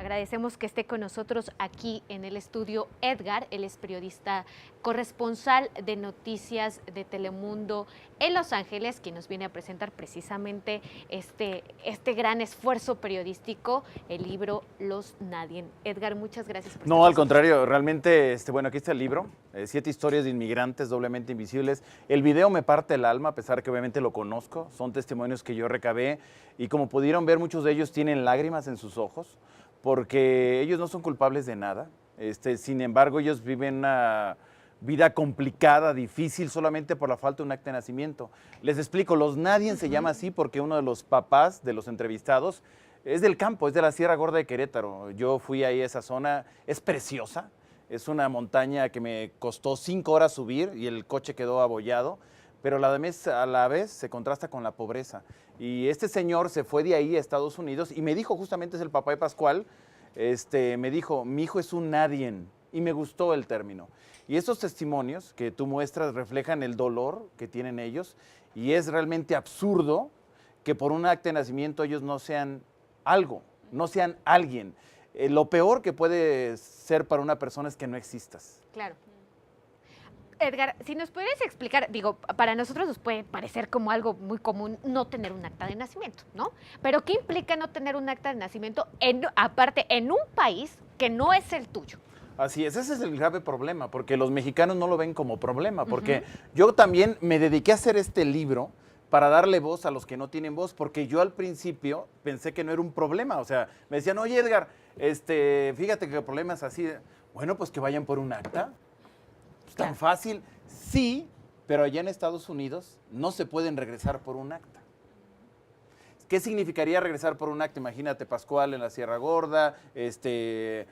Agradecemos que esté con nosotros aquí en el estudio Edgar. Él es periodista corresponsal de noticias de Telemundo en Los Ángeles, quien nos viene a presentar precisamente este gran esfuerzo periodístico, el libro Los Nadie. Edgar, muchas gracias por estar No, con al nosotros. contrario, realmente, bueno, aquí está el libro, 7 historias de inmigrantes doblemente invisibles. El video me parte el alma, a pesar que obviamente lo conozco, son testimonios que yo recabé y como pudieron ver, muchos de ellos tienen lágrimas en sus ojos, porque ellos no son culpables de nada. Sin embargo, ellos viven una vida complicada, difícil, solamente por la falta de un acta de nacimiento. Les explico, Los Nadie se llama así porque uno de los papás de los entrevistados es del campo, es de la Sierra Gorda de Querétaro. Yo fui ahí a esa zona, es preciosa, es una montaña que me costó 5 horas subir y el coche quedó abollado, pero a la vez se contrasta con la pobreza. Y este señor se fue de ahí a Estados Unidos y me dijo, justamente es el papá de Pascual, me dijo, mi hijo es un nadie, y me gustó el término. Y estos testimonios que tú muestras reflejan el dolor que tienen ellos y es realmente absurdo que por un acta de nacimiento ellos no sean algo, no sean alguien. Lo peor que puede ser para una persona es que no existas. Claro. Edgar, si nos puedes explicar, digo, para nosotros nos puede parecer como algo muy común no tener un acta de nacimiento, ¿no? Pero ¿qué implica no tener un acta de nacimiento, aparte, en un país que no es el tuyo? Así es, ese es el grave problema, porque los mexicanos no lo ven como problema, porque yo también me dediqué a hacer este libro para darle voz a los que no tienen voz, porque yo al principio pensé que no era un problema, o sea, me decían, oye Edgar, fíjate que el problema es así, bueno, pues que vayan por un acta, es tan fácil, sí, pero allá en Estados Unidos no se pueden regresar por un acta. ¿Qué significaría regresar por un acta? Imagínate, Pascual en la Sierra Gorda, Ezequiel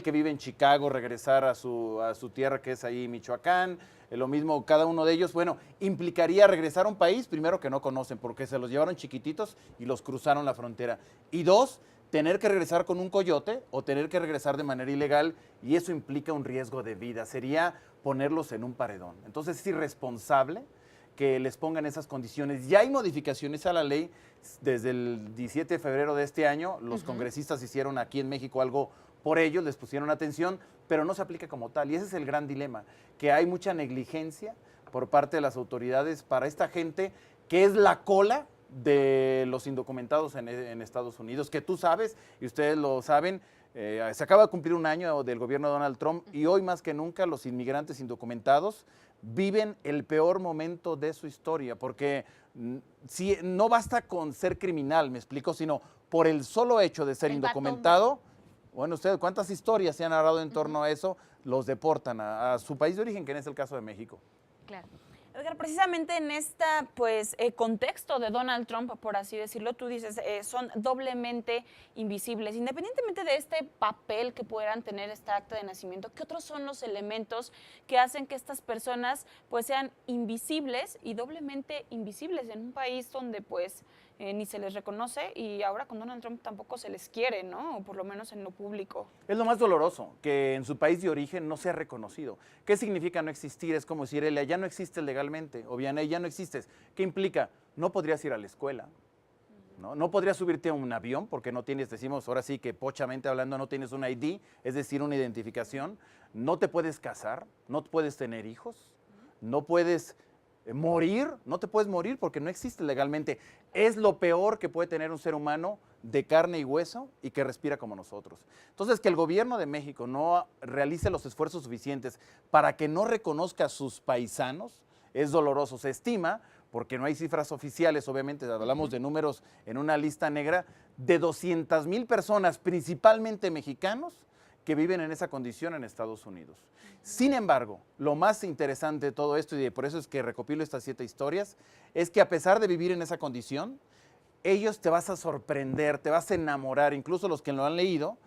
que vive en Chicago, regresar a su tierra que es ahí Michoacán, lo mismo cada uno de ellos. Bueno, implicaría regresar a un país, primero que no conocen, porque se los llevaron chiquititos y los cruzaron la frontera. Y dos, tener que regresar con un coyote o tener que regresar de manera ilegal y eso implica un riesgo de vida. Sería ponerlos en un paredón. Entonces es irresponsable que les pongan esas condiciones. Ya hay modificaciones a la ley desde el 17 de febrero de este año. Los congresistas hicieron aquí en México algo por ellos, les pusieron atención, pero no se aplica como tal. Y ese es el gran dilema, que hay mucha negligencia por parte de las autoridades para esta gente que es la cola de los indocumentados en Estados Unidos, que tú sabes, y ustedes lo saben, se acaba de cumplir un año del gobierno de Donald Trump y hoy más que nunca los inmigrantes indocumentados viven el peor momento de su historia, porque si no basta con ser criminal, me explico, sino por el solo hecho de ser indocumentado, bueno, ustedes, ¿cuántas historias se han narrado en torno a eso? Los deportan a su país de origen, que es el caso de México. Claro. Edgar, precisamente en este contexto de Donald Trump, por así decirlo, tú dices, son doblemente invisibles. Independientemente de este papel que pudieran tener esta acta de nacimiento, ¿qué otros son los elementos que hacen que estas personas pues sean invisibles y doblemente invisibles en un país donde pues ni se les reconoce y ahora con Donald Trump tampoco se les quiere, ¿no? O por lo menos en lo público. Es lo más doloroso, que en su país de origen no sea reconocido. ¿Qué significa no existir? Es como decir, Elia, ya no existes legalmente, o bien, ya no existes. ¿Qué implica? No podrías ir a la escuela, ¿no? No podrías subirte a un avión porque no tienes, decimos ahora sí que pochamente hablando, no tienes un ID, es decir, una identificación. No te puedes casar, no puedes tener hijos, no puedes morir, no te puedes morir porque no existe legalmente. Es lo peor que puede tener un ser humano de carne y hueso y que respira como nosotros. Entonces, que el gobierno de México no realice los esfuerzos suficientes para que no reconozca a sus paisanos es doloroso. Se estima, porque no hay cifras oficiales, obviamente hablamos de números en una lista negra, de 200,000 personas, principalmente mexicanos, que viven en esa condición en Estados Unidos. Sin embargo, lo más interesante de todo esto, y por eso es que recopilo estas 7 historias, es que a pesar de vivir en esa condición, ellos te vas a sorprender, te vas a enamorar, incluso los que lo han leído,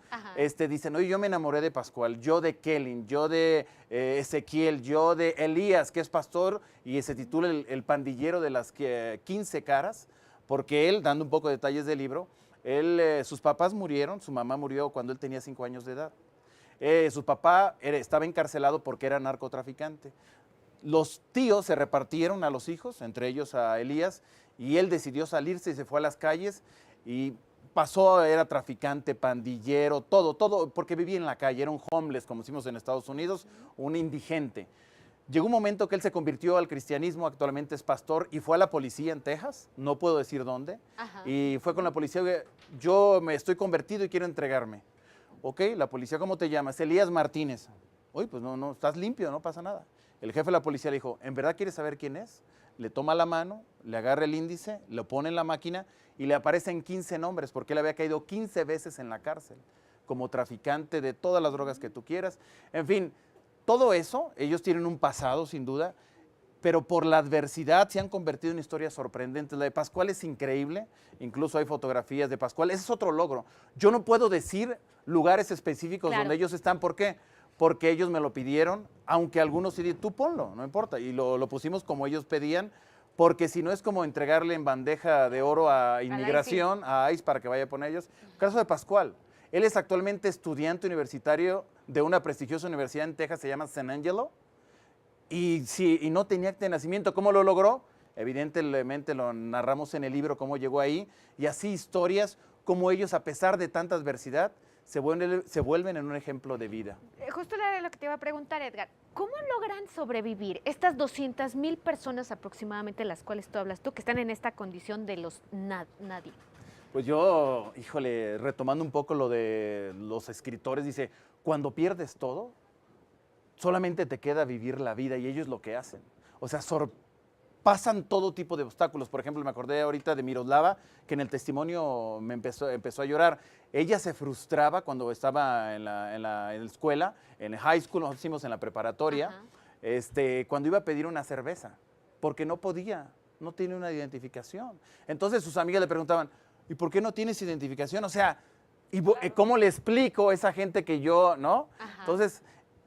dicen, oye, yo me enamoré de Pascual, yo de Kellen, yo de Ezequiel, yo de Elías, que es pastor, y se titula El pandillero de las 15 caras, porque él, dando un poco de detalles del libro, sus papás murieron, su mamá murió cuando él tenía 5 años de edad. Su papá estaba encarcelado porque era narcotraficante. Los tíos se repartieron a los hijos, entre ellos a Elías, y él decidió salirse y se fue a las calles y pasó, era traficante, pandillero, todo, porque vivía en la calle, era un homeless, como decimos en Estados Unidos, un indigente. Llegó un momento que él se convirtió al cristianismo, actualmente es pastor, y fue a la policía en Texas, no puedo decir dónde, y fue con la policía, yo me estoy convertido y quiero entregarme. Ok, la policía, ¿cómo te llamas? Elías Martínez. Uy, pues no, estás limpio, no pasa nada. El jefe de la policía le dijo, ¿en verdad quieres saber quién es? Le toma la mano, le agarra el índice, lo pone en la máquina y le aparecen 15 nombres, porque él había caído 15 veces en la cárcel, como traficante de todas las drogas que tú quieras. En fin, todo eso, ellos tienen un pasado, sin duda, pero por la adversidad se han convertido en historias sorprendentes. La de Pascual es increíble, incluso hay fotografías de Pascual, ese es otro logro. Yo no puedo decir lugares específicos donde ellos están, ¿por qué? Porque ellos me lo pidieron, aunque algunos sí dijeron, tú ponlo, no importa, y lo pusimos como ellos pedían, porque si no es como entregarle en bandeja de oro a inmigración, a ICE para que vaya por ellos. Caso de Pascual, él es actualmente estudiante universitario de una prestigiosa universidad en Texas, se llama San Angelo, y no tenía acta de nacimiento. ¿Cómo lo logró? Evidentemente lo narramos en el libro, cómo llegó ahí, y así historias como ellos, a pesar de tanta adversidad, se vuelven en un ejemplo de vida. Justo era lo que te iba a preguntar, Edgar. ¿Cómo logran sobrevivir estas 200,000 personas aproximadamente, las cuales tú hablas tú, que están en esta condición de los nadie? Pues yo, híjole, retomando un poco lo de los escritores, dice, cuando pierdes todo, solamente te queda vivir la vida, y ellos lo que hacen. O sea, pasan todo tipo de obstáculos. Por ejemplo, me acordé ahorita de Miroslava, que en el testimonio me empezó a llorar. Ella se frustraba cuando estaba en la escuela, en el high school, nosotros hicimos en la preparatoria, cuando iba a pedir una cerveza, porque no podía, no tiene una identificación. Entonces sus amigas le preguntaban, ¿y por qué no tienes identificación? O sea, ¿cómo le explico a esa gente que yo, no? Entonces,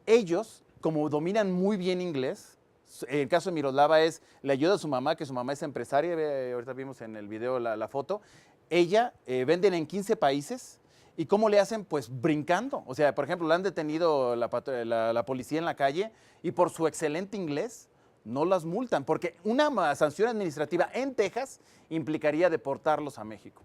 ellos, como dominan muy bien inglés, en el caso de Miroslava le ayuda a su mamá, que su mamá es empresaria, ahorita vimos en el video la foto, ella venden en 15 países, ¿y cómo le hacen? Pues brincando. O sea, por ejemplo, la han detenido la policía en la calle y por su excelente inglés no las multan, porque una sanción administrativa en Texas implicaría deportarlos a México.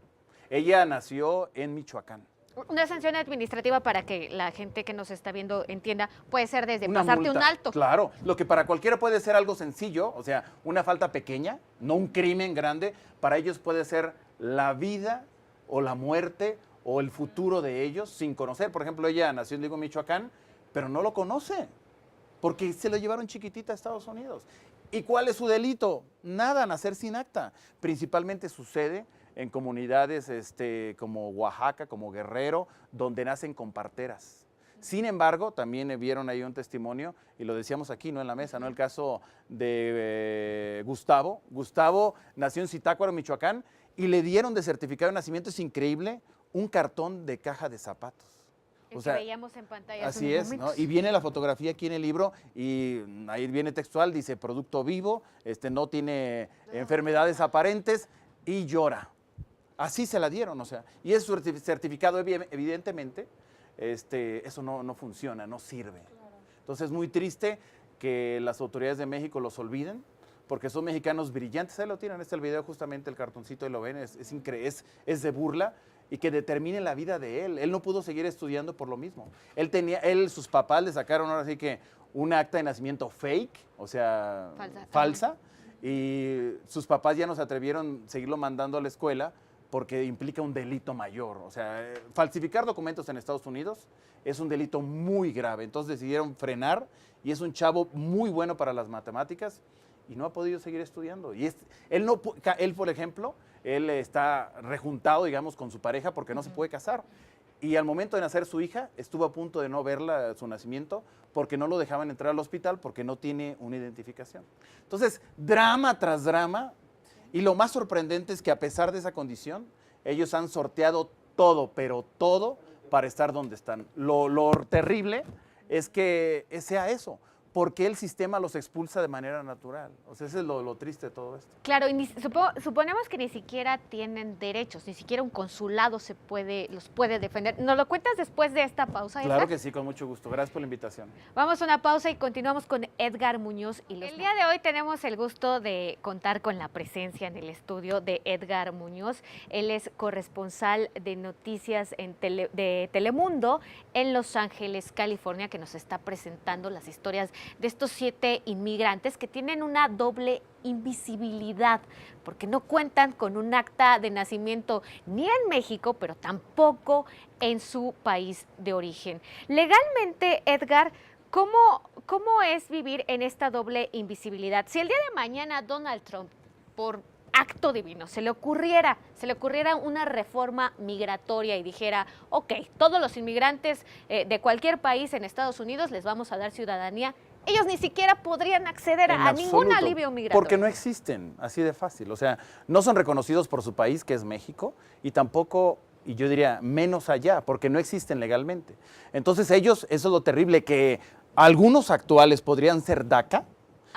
Ella nació en Michoacán. Una sanción administrativa, para que la gente que nos está viendo entienda, puede ser desde Una pasarte multa, un alto. Claro, lo que para cualquiera puede ser algo sencillo, o sea, una falta pequeña, no un crimen grande, para ellos puede ser la vida o la muerte o el futuro de ellos sin conocer. Por ejemplo, ella nació en Michoacán, pero no lo conoce, porque se lo llevaron chiquitita a Estados Unidos. ¿Y cuál es su delito? Nada, nacer sin acta. Principalmente sucede en comunidades como Oaxaca, como Guerrero, donde nacen con parteras. Sin embargo, también vieron ahí un testimonio, y lo decíamos aquí, ¿no? En la mesa, ¿no? El caso de Gustavo. Gustavo nació en Zitácuaro, Michoacán, y le dieron de certificado de nacimiento, es increíble, un cartón de caja de zapatos. O sea, veíamos en pantalla. Así es, ¿no? Y viene la fotografía aquí en el libro, y ahí viene textual, dice producto vivo, no tiene enfermedades aparentes, y llora. Así se la dieron, o sea, y ese certificado, evidentemente, eso no funciona, no sirve. Entonces es muy triste que las autoridades de México los olviden, porque son mexicanos brillantes. Ahí lo tienen, el video, justamente el cartoncito, y lo ven, es increíble, es de burla, y que determine la vida de él. Él no pudo seguir estudiando por lo mismo. Sus papás le sacaron ahora sí que un acta de nacimiento fake, o sea, falsa, y sus papás ya no se atrevieron a seguirlo mandando a la escuela, porque implica un delito mayor. O sea, falsificar documentos en Estados Unidos es un delito muy grave. Entonces decidieron frenar, y es un chavo muy bueno para las matemáticas y no ha podido seguir estudiando. Y él, por ejemplo, él está rejuntado, digamos, con su pareja porque no se puede casar. Y al momento de nacer su hija, estuvo a punto de no verla, su nacimiento, porque no lo dejaban entrar al hospital porque no tiene una identificación. Entonces, drama tras drama. Y lo más sorprendente es que, a pesar de esa condición, ellos han sorteado todo, pero todo, para estar donde están. Lo terrible es que sea eso, ¿por qué el sistema los expulsa de manera natural? O sea, ese es lo triste de todo esto. Claro, y suponemos que ni siquiera tienen derechos, ni siquiera un consulado los puede defender. ¿Nos lo cuentas después de esta pausa, Edgar? Claro que sí, con mucho gusto. Gracias por la invitación. Vamos a una pausa y continuamos con Edgar Muñoz. El día de hoy tenemos el gusto de contar con la presencia en el estudio de Edgar Muñoz. Él es corresponsal de noticias de Telemundo en Los Ángeles, California, que nos está presentando las historias de estos 7 inmigrantes que tienen una doble invisibilidad, porque no cuentan con un acta de nacimiento ni en México, pero tampoco en su país de origen. Legalmente, Edgar, ¿cómo es vivir en esta doble invisibilidad? Si el día de mañana Donald Trump, por acto divino, se le ocurriera una reforma migratoria y dijera, ok, todos los inmigrantes de cualquier país en Estados Unidos les vamos a dar ciudadanía, ellos ni siquiera podrían acceder a ningún alivio migratorio. Porque no existen, así de fácil. O sea, no son reconocidos por su país, que es México, y tampoco, y yo diría, menos allá, porque no existen legalmente. Entonces ellos, eso es lo terrible, que algunos actuales podrían ser DACA,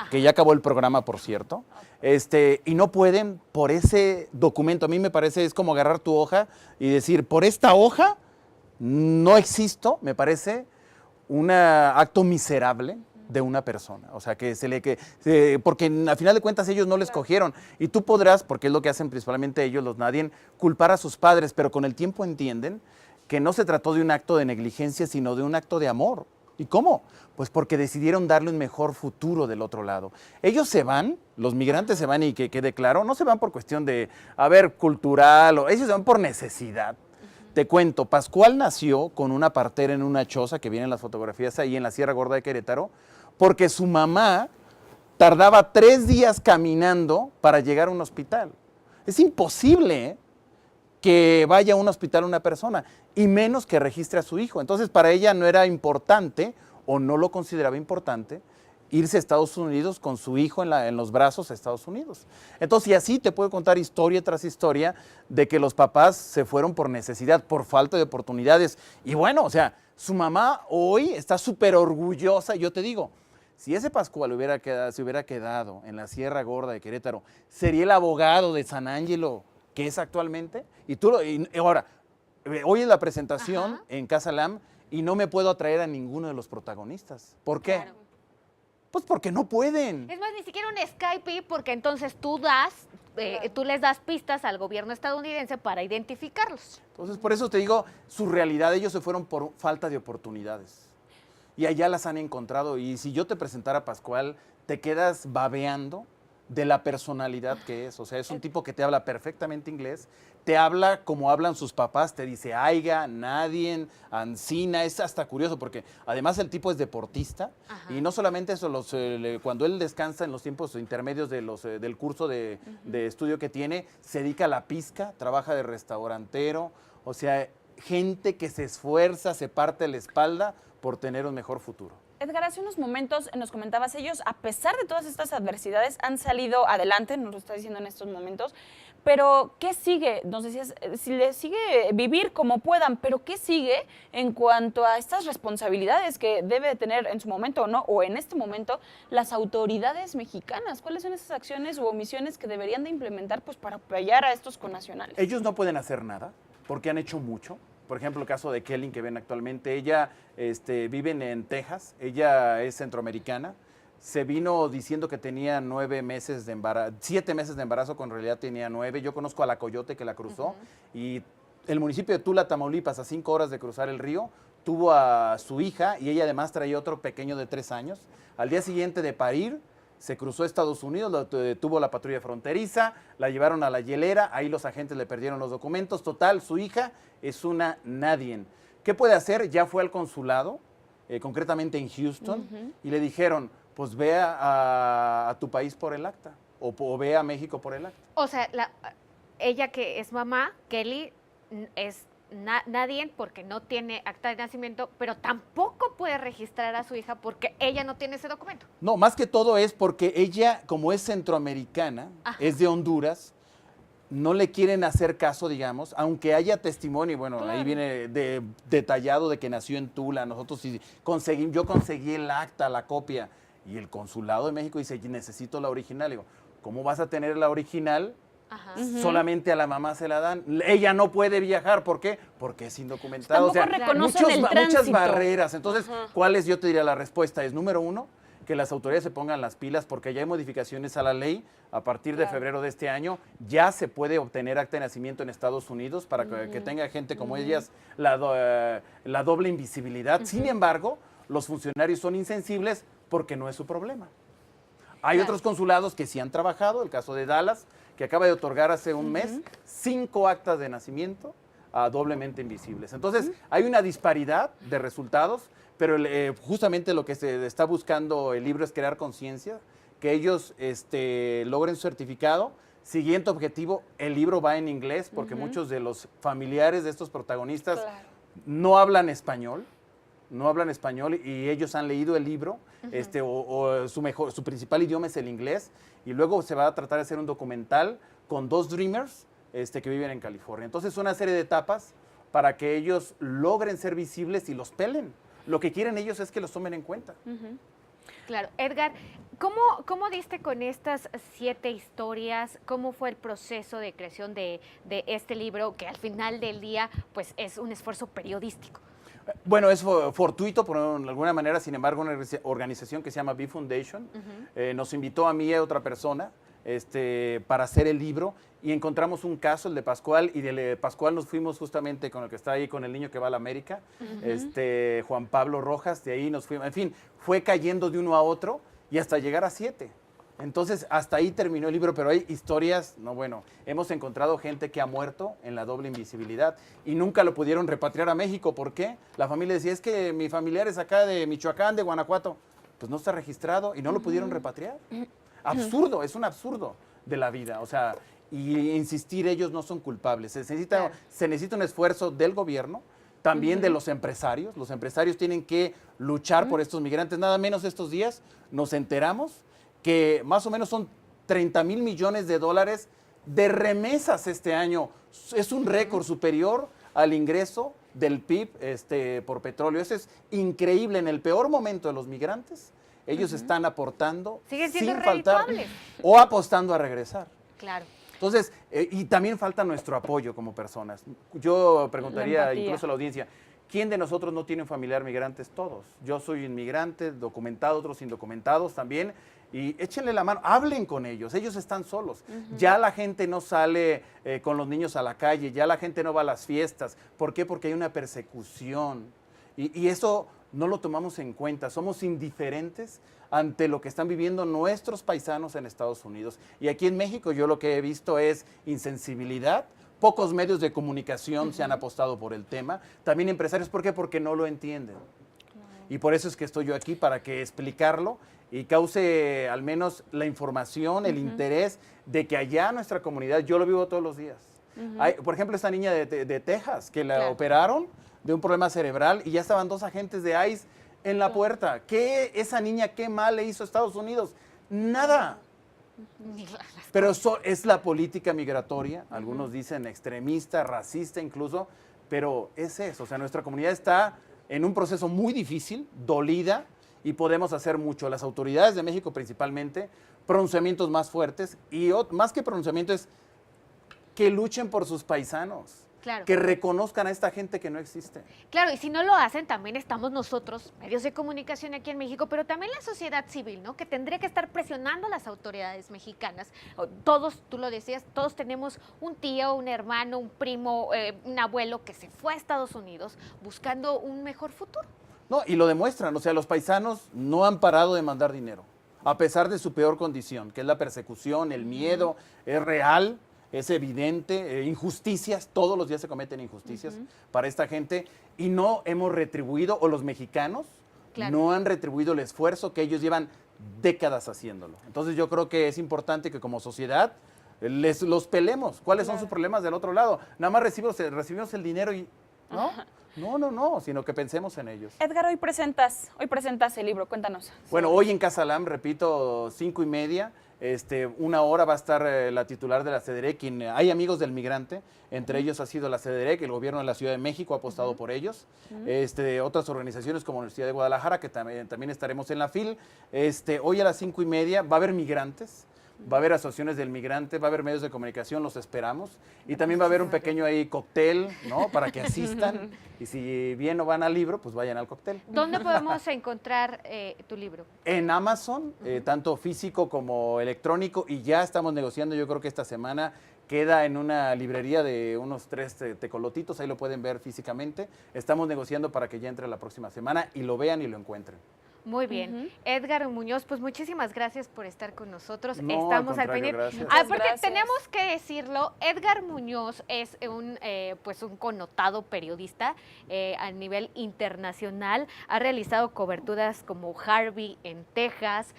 que ya acabó el programa, por cierto, y no pueden por ese documento. A mí me parece, es como agarrar tu hoja y decir, por esta hoja no existo, me parece un acto miserable de una persona, o sea, porque al final de cuentas ellos no les escogieron, y tú podrás, porque es lo que hacen principalmente ellos, los nadie, culpar a sus padres, pero con el tiempo entienden que no se trató de un acto de negligencia, sino de un acto de amor. ¿Y cómo? Pues porque decidieron darle un mejor futuro del otro lado. Ellos se van, los migrantes se van, y que quede claro, no se van por cuestión de, cultural, ellos se van por necesidad. Te cuento, Pascual nació con una partera en una choza, que vienen las fotografías ahí en la Sierra Gorda de Querétaro, porque su mamá tardaba 3 días caminando para llegar a un hospital. Es imposible que vaya a un hospital una persona, y menos que registre a su hijo. Entonces, para ella no era importante, o no lo consideraba importante, irse a Estados Unidos con su hijo en los brazos a Estados Unidos. Entonces, y así te puedo contar historia tras historia de que los papás se fueron por necesidad, por falta de oportunidades. Y bueno, o sea, su mamá hoy está súper orgullosa. Yo te digo, si ese Pascual se hubiera quedado en la Sierra Gorda de Querétaro, sería el abogado de San Ángelo que es actualmente. Y ahora, hoy es la presentación en Casa Lam y no me puedo atraer a ninguno de los protagonistas. ¿Por qué? Claro. Pues porque no pueden. Es más, ni siquiera un Skype, porque entonces tú les das pistas al gobierno estadounidense para identificarlos. Entonces, por eso te digo, su realidad, ellos se fueron por falta de oportunidades. Y allá las han encontrado. Y si yo te presentara a Pascual, te quedas babeando de la personalidad que es. O sea, es un tipo que te habla perfectamente inglés, te habla como hablan sus papás, te dice aiga, nadie, ancina. Es hasta curioso porque además el tipo es deportista. Y no solamente eso, cuando él descansa en los tiempos intermedios del curso de estudio que tiene, se dedica a la pizca, trabaja de restaurantero. O sea, gente que se esfuerza, se parte la espalda por tener un mejor futuro. Edgar, hace unos momentos nos comentabas, ellos, a pesar de todas estas adversidades, han salido adelante, nos lo está diciendo en estos momentos, pero ¿qué sigue? Nos decías, si les sigue vivir como puedan, pero ¿qué sigue en cuanto a estas responsabilidades que debe tener en su momento o en este momento las autoridades mexicanas? ¿Cuáles son esas acciones u omisiones que deberían de implementar pues, para apoyar a estos connacionales? Ellos no pueden hacer nada porque han hecho mucho. Por ejemplo, el caso de Kelly, que ven actualmente, ella vive en Texas, ella es centroamericana, se vino diciendo que tenía 9 meses de embarazo, 7 meses de embarazo, cuando en realidad tenía 9. Yo conozco a la Coyote que la cruzó, y el municipio de Tula, Tamaulipas, a 5 horas de cruzar el río, tuvo a su hija, y ella además traía otro pequeño de 3 años. Al día siguiente de parir, se cruzó a Estados Unidos, lo detuvo la patrulla fronteriza, la llevaron a la hielera, ahí los agentes le perdieron los documentos. Total, su hija es una nadie. ¿Qué puede hacer? Ya fue al consulado, concretamente en Houston, y le dijeron, pues ve a tu país por el acta, o ve a México por el acta. O sea, ella que es mamá, Kelly, es nadie porque no tiene acta de nacimiento, pero tampoco puede registrar a su hija porque ella no tiene ese documento. No, más que todo es porque ella, como es centroamericana, es de Honduras, no le quieren hacer caso, digamos, aunque haya testimonio, bueno, claro, ahí viene detallado de que nació en Tula. Nosotros yo conseguí el acta, la copia, Y el consulado de México dice, necesito la original. Le digo, ¿cómo vas a tener la original? Ajá. Solamente a la mamá se la dan. Ella no puede viajar. ¿Por qué? Porque es indocumentado. Tampoco reconocen el muchas tránsito. barreras. Entonces, ¿cuál es? Yo te diría la respuesta es, número uno, que las autoridades se pongan las pilas porque ya hay modificaciones a la ley. A partir de febrero de este año ya se puede obtener acta de nacimiento en Estados Unidos para que tenga gente como ellas la doble invisibilidad. Sin embargo, los funcionarios son insensibles porque no es su problema. Hay otros consulados que sí han trabajado, el caso de Dallas, que acaba de otorgar hace un mes 5 actas de nacimiento doblemente invisibles. Entonces, hay una disparidad de resultados, pero justamente lo que se está buscando el libro es crear conciencia, que ellos logren su certificado. Siguiente objetivo, el libro va en inglés, porque muchos de los familiares de estos protagonistas no hablan español. No hablan español y ellos han leído el libro, su principal idioma es el inglés, y luego se va a tratar de hacer un documental con 2 Dreamers que viven en California. Entonces, una serie de etapas para que ellos logren ser visibles y los pelen. Lo que quieren ellos es que los tomen en cuenta. Claro. Edgar, ¿cómo diste con estas 7 historias? ¿Cómo fue el proceso de creación de este libro, que al final del día pues es un esfuerzo periodístico? Bueno, es fortuito por alguna manera, sin embargo, una organización que se llama B Foundation nos invitó a mí y a otra persona para hacer el libro y encontramos un caso, el de Pascual, y de Pascual nos fuimos justamente con el que está ahí, con el niño que va a la América, Juan Pablo Rojas, de ahí nos fuimos, en fin, fue cayendo de uno a otro y hasta llegar a 7. Entonces, hasta ahí terminó el libro, pero hay historias, hemos encontrado gente que ha muerto en la doble invisibilidad y nunca lo pudieron repatriar a México. ¿Por qué? La familia decía, es que mi familiar es acá de Michoacán, de Guanajuato. Pues no está registrado y no lo pudieron repatriar. Absurdo, es un absurdo de la vida. O sea, y insistir, ellos no son culpables. Se necesita un esfuerzo del gobierno, también de los empresarios. Los empresarios tienen que luchar por estos migrantes. Nada menos estos días nos enteramos que más o menos son 30,000 millones de dólares de remesas este año. Es un récord superior al ingreso del PIB por petróleo. Eso es increíble. En el peor momento de los migrantes, ellos están aportando siguen siendo sin faltar redituables o apostando a regresar. Claro. Entonces, y también falta nuestro apoyo como personas. Yo preguntaría incluso a la audiencia, ¿quién de nosotros no tiene un familiar migrante? Todos. Yo soy inmigrante, documentado, otros indocumentados también. Y échenle la mano, hablen con ellos están solos. Ya la gente no sale con los niños a la calle, ya la gente no va a las fiestas. ¿Por qué? Porque hay una persecución. Y eso no lo tomamos en cuenta, somos indiferentes ante lo que están viviendo nuestros paisanos en Estados Unidos. Y aquí en México yo lo que he visto es insensibilidad. Pocos medios de comunicación se han apostado por el tema. También empresarios, ¿por qué? Porque no lo entienden. Y por eso es que estoy yo aquí, para que explicarlo y cause al menos la información, el interés de que allá nuestra comunidad, yo lo vivo todos los días. Hay, por ejemplo, esta niña de Texas, que la operaron de un problema cerebral y ya estaban 2 agentes de ICE en la puerta. Esa niña qué mal le hizo a Estados Unidos? Nada. Pero es la política migratoria, algunos dicen extremista, racista incluso, pero es eso. O sea, nuestra comunidad está en un proceso muy difícil, dolida, y podemos hacer mucho. Las autoridades de México principalmente, pronunciamientos más fuertes, y más que pronunciamientos es que luchen por sus paisanos. Claro. Que reconozcan a esta gente que no existe. Claro, y si no lo hacen, también estamos nosotros, medios de comunicación aquí en México, pero también la sociedad civil, ¿no? Que tendría que estar presionando a las autoridades mexicanas. Todos, tú lo decías, todos tenemos un tío, un hermano, un primo, un abuelo que se fue a Estados Unidos buscando un mejor futuro. No, y lo demuestran. O sea, los paisanos no han parado de mandar dinero, a pesar de su peor condición, que es la persecución, el miedo, es real. Es evidente, injusticias, todos los días se cometen injusticias para esta gente y no hemos retribuido, o los mexicanos no han retribuido el esfuerzo que ellos llevan décadas haciendo. Entonces yo creo que es importante que como sociedad los pelemos. ¿Cuáles son sus problemas del otro lado? Nada más recibimos el dinero y no, sino que pensemos en ellos. Edgar, hoy presentas el libro, cuéntanos. Bueno, hoy en Casa Lam, repito, 5:30, Una hora va a estar la titular de la CEDEREC, hay amigos del migrante, entre ellos ha sido la CEDEREC, el gobierno de la Ciudad de México ha apostado por ellos, otras organizaciones como la Universidad de Guadalajara, que también estaremos en la FIL. Hoy a las 5:30 va a haber migrantes, va a haber asociaciones del migrante, va a haber medios de comunicación, los esperamos. Y también va a haber un pequeño ahí cóctel, ¿no? Para que asistan. Y si bien no van al libro, pues vayan al cóctel. ¿Dónde podemos encontrar tu libro? En Amazon, tanto físico como electrónico. Y ya estamos negociando, yo creo que esta semana queda en una librería de unos 3 tecolotitos, ahí lo pueden ver físicamente. Estamos negociando para que ya entre la próxima semana y lo vean y lo encuentren. Muy bien. Edgar Muñoz, pues muchísimas gracias por estar con nosotros. No, Estamos al al pendiente. contrario, Porque gracias. tenemos que decirlo, Edgar Muñoz es un connotado periodista a nivel internacional. Ha realizado coberturas como Harvey en Texas,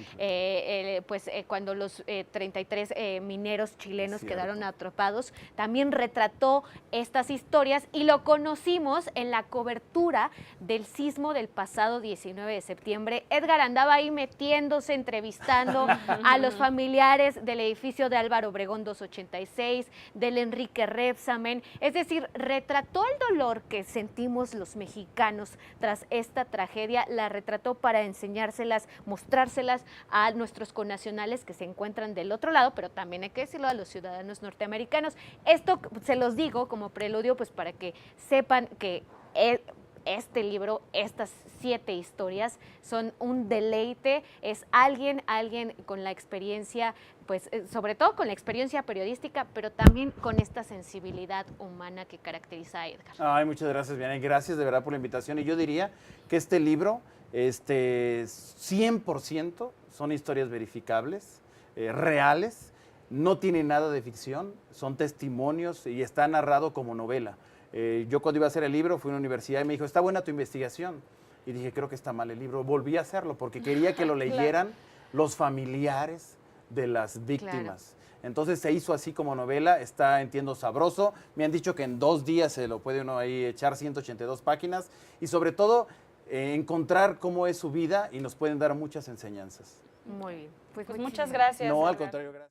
cuando los 33 mineros chilenos quedaron atrapados. También retrató estas historias y lo conocimos en la cobertura del sismo del pasado 19 de septiembre. Edgar andaba ahí metiéndose, entrevistando a los familiares del edificio de Álvaro Obregón 286, del Enrique Rebsamen. Es decir, retrató el dolor que sentimos los mexicanos tras esta tragedia, la retrató para enseñárselas, mostrárselas a nuestros connacionales que se encuentran del otro lado, pero también hay que decirlo a los ciudadanos norteamericanos. Esto se los digo como preludio, pues para que sepan que este libro, estas 7 historias son un deleite, es alguien con la experiencia, pues sobre todo con la experiencia periodística, pero también con esta sensibilidad humana que caracteriza a Edgar. Ay, muchas gracias, Vianney, gracias de verdad por la invitación. Y yo diría que este libro, 100% son historias verificables, reales, no tiene nada de ficción, son testimonios y está narrado como novela. Yo cuando iba a hacer el libro fui a una universidad y me dijo, está buena tu investigación. Y dije, creo que está mal el libro. Volví a hacerlo porque quería que lo leyeran los familiares de las víctimas. Claro. Entonces se hizo así como novela, está, entiendo, sabroso. Me han dicho que en 2 días se lo puede uno ahí echar, 182 páginas. Y sobre todo, encontrar cómo es su vida y nos pueden dar muchas enseñanzas. Muy bien. Pues muchas gracias. No, al contrario, gracias.